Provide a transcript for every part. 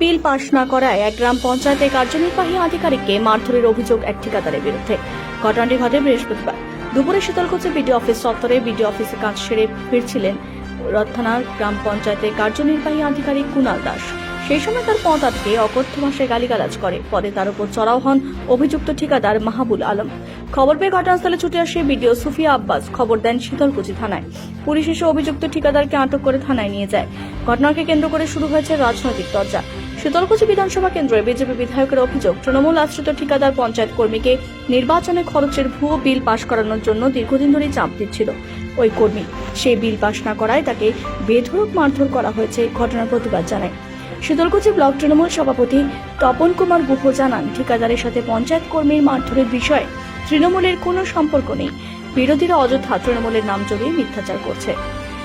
বিল পাশ না করায় এক গ্রাম পঞ্চায়েতের কার্যনির্বাহী আধিকারিককে মারধরের অভিযোগ এক ঠিকাদারের বিরুদ্ধে। ঘটনাটি ঘটে বৃহস্পতিবার দুপুরে শীতলকুচি বিডিও অফিস চত্বরে বিডিও অফিসে কাজ সেরে ফিরছিলেন রথথানার গ্রাম পঞ্চায়েতের কার্যনির্বাহী আধিকারিক কুণাল দাস। সেই সময় তার পথ আটকে অকথ্য ভাষায় গালিগালাজ করে। পরে তার উপর চড়াও হন অভিযুক্ত ঠিকাদার মাহবুল আলম। খবর পেয়ে ঘটনাস্থলে ছুটে আসে বিডিও সুফিয়া আব্বাস। খবর দেন শীতলকুচি থানায়। পুলিশ এসে অভিযুক্ত ঠিকাদারকে আটক করে থানায় নিয়ে যায়। ঘটনাকে কেন্দ্র করে শুরু হয়েছে রাজনৈতিক চর্চা। শীতলকুচি বিধানসভা কেন্দ্রে বিজেপি বিধায়কের অভিযোগ, তৃণমূল আশ্রিত ঠিকাদার পঞ্চায়েত কর্মীকে নির্বাচনে খরচের ভুয়ো বিল পাশ করানোর জন্য দীর্ঘদিন ধরেই চাপ দিচ্ছিল ওই কর্মী। সেই বিল পাশ না করায় তাকে বেধড়ক মারধর করা হয়েছে। ঘটনার প্রতিবাদ জানায় শীতলকুচি ব্লক তৃণমূল সভাপতি তপন কুমার গুহ জানান, ঠিকাদারের সাথে পঞ্চায়েত কর্মীর মারধরের বিষয়ে তৃণমূলের কোনো সম্পর্ক নেই। বিরোধীরা অযথা তৃণমূলের নাম জড়িয়ে মিথ্যাচার করছে।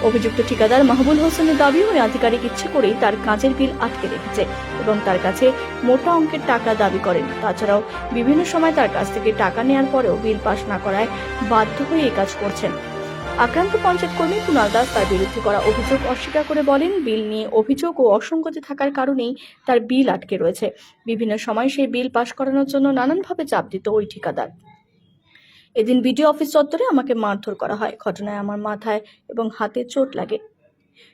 অভিযুক্ত ঠিকাদার মাহবুল হোসেনের দাবি, ওই আধিকারিক ইচ্ছে করেই তার কাজের বিল আটকে রেখেছে এবং তার কাছে মোটা অঙ্কের টাকা দাবি করেন। তাছাড়াও বিভিন্ন সময় তার কাছ থেকে টাকা নেওয়ার পরেও বিল পাশ না করায় বাধ্য হয়ে এই কাজ করছেন। আক্রান্ত পঞ্চায়েত কর্মী কুণাল দাস তার বিরুদ্ধে করা অভিযোগ অস্বীকার করে বলেন, বিল নিয়ে অভিযোগ ও অসঙ্গতি থাকার কারণেই তার বিল আটকে রয়েছে। বিভিন্ন সময় সেই বিল পাশ করানোর জন্য নানানভাবে চাপ দিত ওই ঠিকাদার। এদিন বিডিও অফিস চত্বরে আমাকে মারধর করা হয়। ঘটনায় আমার মাথায় এবং হাতে চোট লাগে।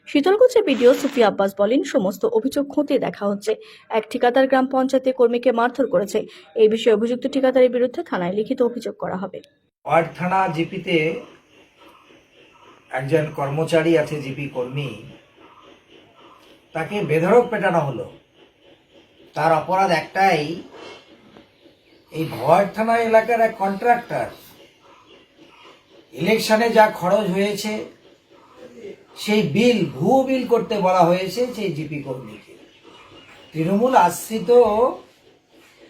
শীতলকুচি বিডিও সুফিয়া আব্বাস বলেন, সমস্ত অভিযোগ খতিয়ে দেখা হচ্ছে। এক ঠিকাদার গ্রাম পঞ্চায়েতের কর্মীকে মারধর করেছে। এই বিষয়ে অভিযুক্ত ঠিকাদারের বিরুদ্ধে থানায় লিখিত অভিযোগ করা হবে। ওয়ার্ড থানা জিপিতে একজন কর্মচারী আছে, জিপি কর্মী, তাকে বেধড়ক পেটানো হলো। তার অপরাধ একটাই, এই ওয়ার্ড থানা এলাকার এক কন্ট্রাক্টর, ইলেকশনে যা খরচ হয়েছে সেই বিল ভুয়ো বিল করতে বলা হয়েছে সেই জিপি কর্মীকে। তৃণমূল আশ্রিত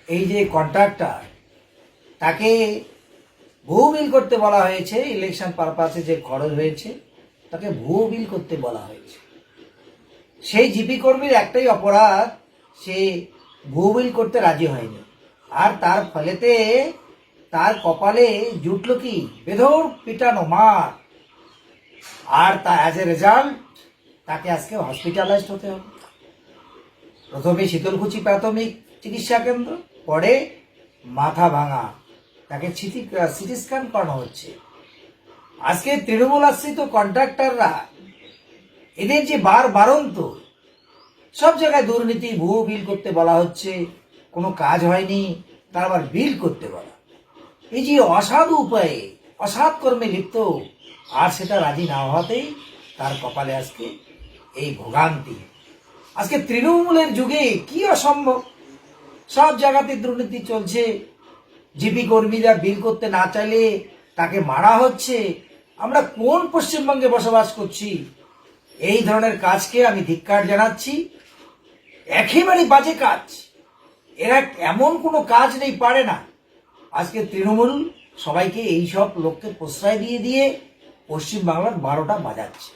এই যে কন্ট্রাক্টর, তাকে ভুয়ো বিল করতে বলা হয়েছে। ইলেকশন পারপাসে যে খরচ হয়েছে তাকে ভুয়ো বিল করতে বলা হয়েছে। সেই জিপি কর্মীর একটাই অপরাধ, সে ভুয়ো বিল করতে রাজি হয়নি। আর তার ফলেতে তার কপালে জুটল কি বেধড় পিটানো মার। আর তা অ্যাজ এ রেজাল্ট তাকে আজকে হসপিটালাইজড হতে হবে। প্রথমে শীতলকুচি প্রাথমিক চিকিৎসা কেন্দ্র, পরে মাথা ভাঙা, তাকে সিটি স্ক্যান করানো হচ্ছে। আজকে তৃণমূল আশ্রিত কন্ট্রাক্টররা, এদের যে বারন্ত, সব জায়গায় দুর্নীতি, ভুয়ো বিল করতে বলা হচ্ছে, কোনো কাজ হয়নি তার আবার বিল করতে বলা। এই যে অসাধু উপায়ে অসৎ কর্মে লিপ্ত, আর সেটা রাজি না হওয়াতেই তার কপালে আজকে এই ভোগান্তি। আজকে তৃণমূলের যুগে কি অসম্ভব, সব জায়গাতে দুর্নীতি চলছে। জিপি কর্মীরা বিল করতে না চাইলে তাকে মারা হচ্ছে। আমরা কোন পশ্চিমবঙ্গে বসবাস করছি? এই ধরনের কাজকে আমি ধিক্কার জানাচ্ছি। একেবারে বাজে কাজ। এরা এমন কোনো কাজ নেই, পারে না। আজকে তৃণমূল সবাইকে এইসব লোককে প্রশ্রয় দিয়ে দিয়ে পশ্চিমবাংলার 12টা বাজাচ্ছে।